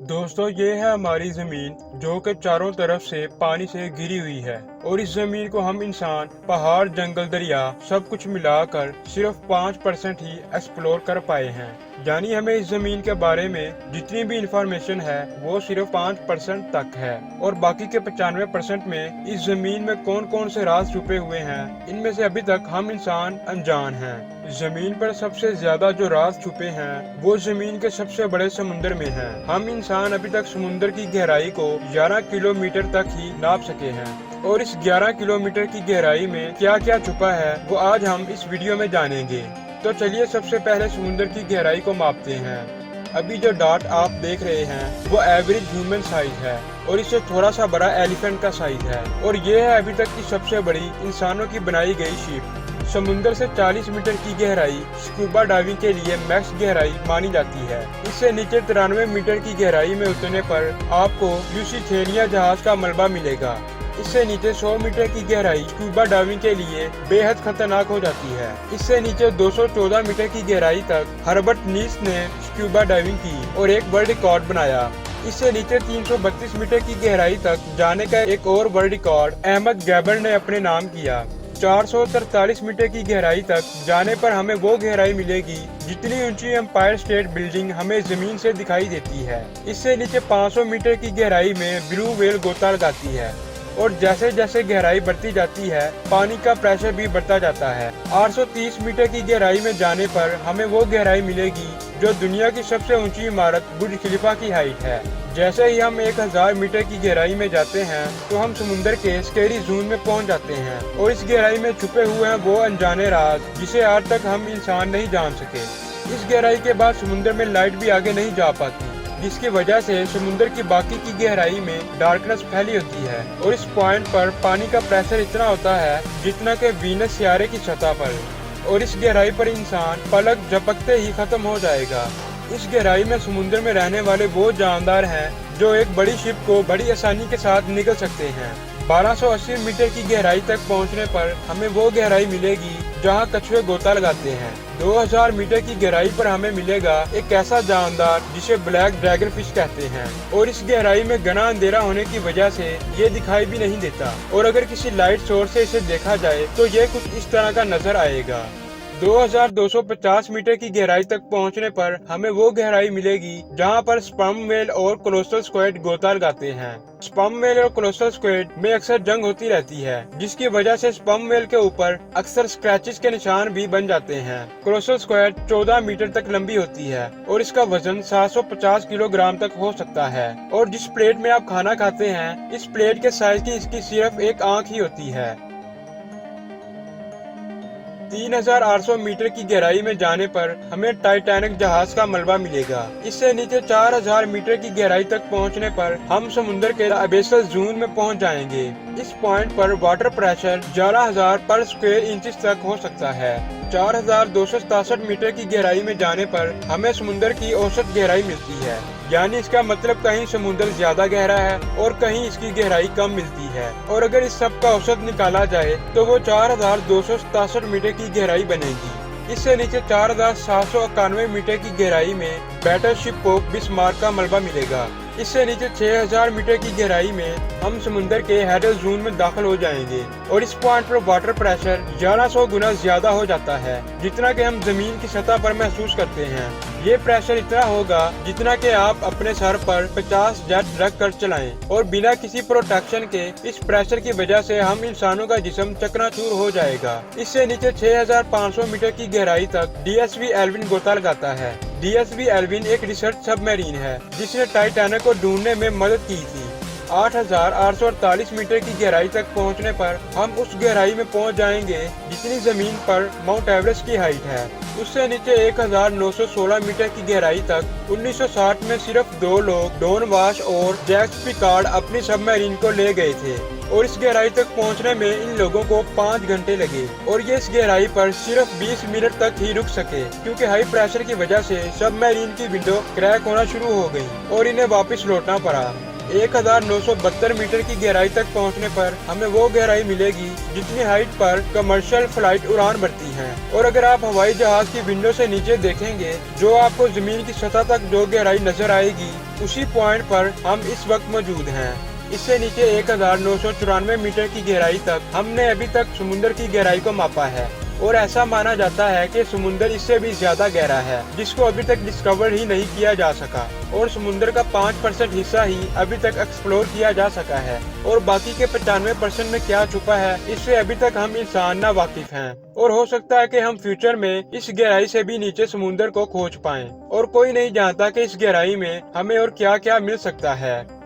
दोस्तों, ये है हमारी जमीन जो कि चारों तरफ से पानी से घिरी हुई है और इस जमीन को हम इंसान पहाड़, जंगल, दरिया सब कुछ मिलाकर सिर्फ 5% ही एक्सप्लोर कर पाए हैं। यानी हमें इस जमीन के बारे में जितनी भी इंफॉर्मेशन है वो सिर्फ 5% तक है और बाकी के 95% में इस जमीन में कौन कौन से राज छुपे हुए हैं, इनमें से अभी तक हम इंसान अनजान हैं। जमीन पर सबसे ज्यादा जो राज छुपे हैं वो जमीन के सबसे बड़े समुद्र में हैं। हम इंसान अभी तक समुद्र की गहराई को 11 किलोमीटर तक ही नाप सके हैं और इस 11 किलोमीटर की गहराई में क्या क्या छुपा है वो आज हम इस वीडियो में जानेंगे। तो चलिए सबसे पहले समुद्र की गहराई को मापते हैं। अभी जो डॉट आप देख रहे हैं वो एवरेज ह्यूमन साइज है और इससे थोड़ा सा बड़ा एलिफेंट का साइज है और ये है अभी तक की सबसे बड़ी इंसानों की बनाई गई शिप। समुद्र से 40 मीटर की गहराई स्कूबा डाइविंग के लिए मैक्स गहराई मानी जाती है। इससे नीचे 93 मीटर की गहराई में उतरने पर आपको ल्यूसिथेनिया जहाज का मलबा मिलेगा। इससे नीचे 100 मीटर की गहराई स्कूबा डाइविंग के लिए बेहद खतरनाक हो जाती है। इससे नीचे 214 मीटर की गहराई तक हर्बर्ट नीस ने स्कूबा डाइविंग की और एक वर्ल्ड रिकॉर्ड बनाया। इससे नीचे 332 मीटर की गहराई तक जाने का एक और वर्ल्ड रिकॉर्ड अहमद गैबर ने अपने नाम किया। 443 मीटर की गहराई तक जाने पर हमें वो गहराई मिलेगी जितनी ऊंची एम्पायर स्टेट बिल्डिंग हमें जमीन से दिखाई देती है। इससे नीचे 500 मीटर की गहराई में ब्लू व्हेल गोता लगाती है और जैसे जैसे गहराई बढ़ती जाती है पानी का प्रेशर भी बढ़ता जाता है। 830 मीटर की गहराई में जाने पर हमें वो गहराई मिलेगी जो दुनिया की सबसे ऊंची इमारत बुर्ज खलीफा की हाइट है। जैसे ही हम 1000 मीटर की गहराई में जाते हैं तो हम समुद्र के स्केरी जोन में पहुंच जाते हैं और इस गहराई में छुपे हुए हैं वो अनजाने राज जिसे आज तक हम इंसान नहीं जान सके। इस गहराई के बाद समुद्र में लाइट भी आगे नहीं जा पाती, जिसकी वजह से समुद्र की बाकी की गहराई में डार्कनेस फैली होती है और इस पॉइंट पर पानी का प्रेशर इतना होता है जितना कि वीनस सितारे की सतह पर, और इस गहराई पर इंसान पलक झपकते ही खत्म हो जाएगा। इस गहराई में समुद्र में रहने वाले वो जानदार हैं जो एक बड़ी शिप को बड़ी आसानी के साथ निकल सकते हैं। 1280 मीटर की गहराई तक पहुंचने पर हमें वो गहराई मिलेगी जहां कछुए गोता लगाते हैं। 2000 मीटर की गहराई पर हमें मिलेगा एक ऐसा जानदार जिसे ब्लैक ड्रैगन फिश कहते हैं और इस गहराई में घना अंधेरा होने की वजह से ये दिखाई भी नहीं देता और अगर किसी लाइट सोर्स से इसे देखा जाए तो ये कुछ इस तरह का नजर आएगा। 2250 मीटर की गहराई तक पहुंचने पर हमें वो गहराई मिलेगी जहां पर स्पर्म व्हेल और कोलोसल स्क्विड गोता लगाते हैं। स्पर्म व्हेल और कोलोसल स्क्विड में अक्सर जंग होती रहती है जिसकी वजह से स्पर्म व्हेल के ऊपर अक्सर स्क्रैचेस के निशान भी बन जाते हैं। कोलोसल स्क्विड 14 मीटर तक लंबी होती है और इसका वजन 750 किलोग्राम तक हो सकता है और जिस प्लेट में आप खाना खाते हैं इस प्लेट के साइज की इसकी सिर्फ एक आंख ही होती है। 3800 मीटर की गहराई में जाने पर हमें टाइटैनिक जहाज का मलबा मिलेगा। इससे नीचे 4000 मीटर की गहराई तक पहुंचने पर हम समुद्र के एबेसल जोन में पहुंच जाएंगे। इस पॉइंट पर वाटर प्रेशर 11000 पर स्क्वायर इंचेस तक हो सकता है। 4267 मीटर की गहराई में जाने पर हमें समुद्र की औसत गहराई मिलती है, यानी इसका मतलब कहीं समुद्र ज्यादा गहरा है और कहीं इसकी गहराई कम मिलती है और अगर इस सब का औसत निकाला जाए तो वो 4267 मीटर की गहराई बनेगी। इससे नीचे 4791 मीटर की गहराई में बैटलशिप पोप बिस्मार्क का मलबा मिलेगा। इससे नीचे 6000 मीटर की गहराई में हम समुद्र के हेडल जोन में दाखिल हो जाएंगे और इस पॉइंट पर वाटर प्रेशर 1100 गुना ज्यादा हो जाता है जितना कि हम जमीन की सतह पर महसूस करते हैं। ये प्रेशर इतना होगा जितना कि आप अपने सर पर 50 जेट रख कर चलाएं और बिना किसी प्रोटेक्शन के इस प्रेशर की वजह से हम इंसानों का जिस्म चकनाचूर हो जाएगा। इससे नीचे 6500 मीटर की गहराई तक डीएसवी एल्विन गोता लगाता है। डीएसवी एल्विन एक रिसर्च सबमरीन है जिसने टाइटैनिक को ढूंढने में मदद की थी। 8848 मीटर की गहराई तक पहुंचने पर हम उस गहराई में पहुंच जाएंगे जितनी जमीन पर माउंट एवरेस्ट की हाइट है। उससे नीचे 1916 मीटर की गहराई तक 1960 में सिर्फ 2 लोग डॉन वाश और जैक्स पिकार्ड अपनी सबमरीन को ले गए थे और इस गहराई तक पहुंचने में इन लोगों को 5 घंटे लगे और ये इस गहराई पर सिर्फ 20 मिनट तक ही रुक सके क्योंकि हाई प्रेशर की वजह से सबमरीन की विंडो क्रैक होना शुरू हो गई और इन्हें वापस लौटना पड़ा। 1972 मीटर की गहराई तक पहुंचने पर हमें वो गहराई मिलेगी जितनी हाइट पर कमर्शियल फ्लाइट उड़ान भरती हैं। और अगर आप हवाई जहाज की विंडो से नीचे देखेंगे, जो आपको जमीन की सतह तक जो गहराई नजर आएगी, उसी पॉइंट पर हम इस वक्त मौजूद हैं। इससे नीचे 1994 मीटर की गहराई तक हमने अभी तक समुद्र की गहराई को मापा है, और ऐसा माना जाता है कि समुद्र इससे भी ज्यादा गहरा है, जिसको अभी तक डिस्कवर ही नहीं किया जा सका, और समुद्र का 5% हिस्सा ही अभी तक एक्सप्लोर किया जा सका है, और बाकी के 95% में क्या छुपा है, इससे अभी तक हम इंसान ना वाकिफ हैं। और हो सकता है कि हम फ्यूचर में इस गहराई से भी नीचे समुद्र को खोज पाएं, और कोई नहीं जानता कि इस गहराई में हमें और क्या क्या मिल सकता है।